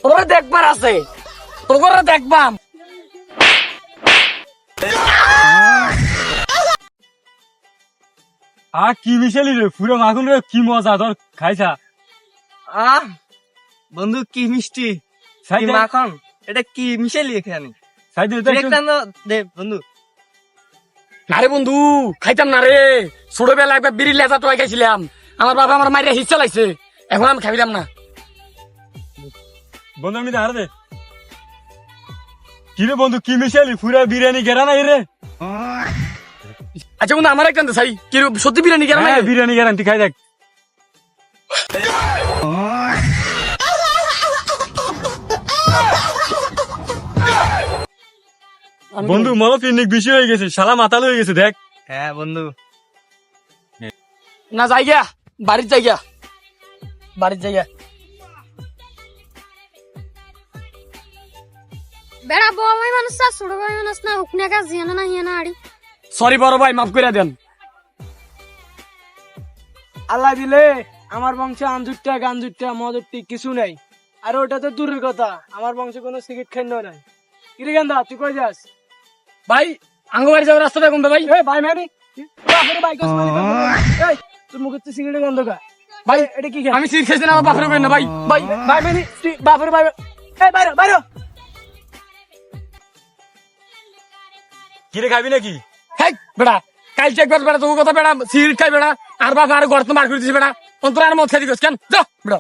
তোরা দেখবার আছে, তোরা দেখবাম। কি মিশালি রে পুরো মাখন রে, কি মজা তোর খাইছা। বন্ধু কি মিষ্টি সাইড দে, মাখন, এটা কি মিশালি এখানে? সাইড দে, একটু। দে বন্ধু। না রে বন্ধু, খাইতাম না রে। ছোটবেলা একবার বিড়ি লেজা টোয়াই খাইছিলাম, আমার বাবা আমার মাইরে হিচ্ছা লাগছে, এখন আমি খাইলাম না। বন্ধু আমি হার দে। কি রে বন্ধু, কি মিশালি পুরা বিরিয়ানি গেরা নাই রে। আচ্ছা বন্ধু, আমার একটা চাই, কি রে, সত্যি বিরিয়ানি কেন? হ্যাঁ, বিরিয়ানি গ্যারান্টি, খাই দেখ। বন্ধু মলো পিকনিক বেশি হয়ে গেছে, শালা মাতাল হয়ে গেছে দেখ। হ্যাঁ বন্ধু, না যাই গিয়া, বাড়ির যাই গিয়া, বাড়ির যাই গিয়া। বেড়া বড় ভাই মানুষ না, ছোট ভাই মানুষ না, হুকনে কাজ হিয়ানা না হিয়ানা আড়ি। সরি বড় ভাই, মাফ করে দেন। আল্লাহ দিলে আমার বংশে আঞ্জুরটা গাঞ্জুরটা মজুরটি কিছু নাই, আর ওটা তো দূরের কথা, আমার বংশে কোনো সিগারেট খাইন নাই। কিরে গেন্দা, তুই কই যাস? ভাই আঙ্গবাড়ি যাওয়ার রাস্তাটা কোনটা ভাই? এই ভাই মানে বাপরে ভাই কস মানে এই তোর মুখে তো সিগারেট গন্ধ কা। ভাই এটা কি খাই? আমি সিট খাইছি না, আমার বাপের উপরে না ভাই। ভাই ভাই মানে তুই বাপরে ভাই, এই বাইরে বাইরে। কি রে, খাবি নাকি? হ্যাঁ বেড়া, কাল চেক কর বেড়া, তোর কথা বেড়া, সিগারেট খাই বেড়া, আর বাপ আর গর্ত মার করে দিছি বেড়া, অন্তর আর মদ খাই দিস কেন? যা বেড়া।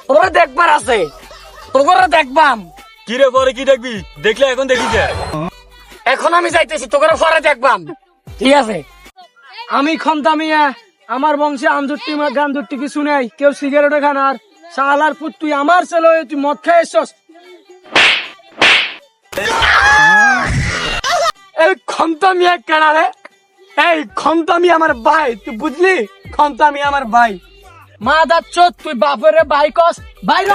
তোরা দেখবার আছে, তোরা দেখবাম। কি রে পরে কি দেখবি? দেখলে এখন দেখি যা। এখন আমি যাইতেছি, তোরা পরে দেখবাম, ঠিক আছে? আমি খন্তামিয়া, আমার বংশে আঞ্জুরটি গাঞ্জুরটি কিছু নাই, কেউ সিগারেটও খান। আর শালার পুত, তুই আমার ছেলে হয়ে তুই মদ খাই এসছস। এই খন্তামি এক কেনারে, এই খন্তামি আমার ভাই, তুই বুঝলি? খন্তামি আমার ভাই। মা দাচ্ছ তুই বাপরে ভাই কস বাইরে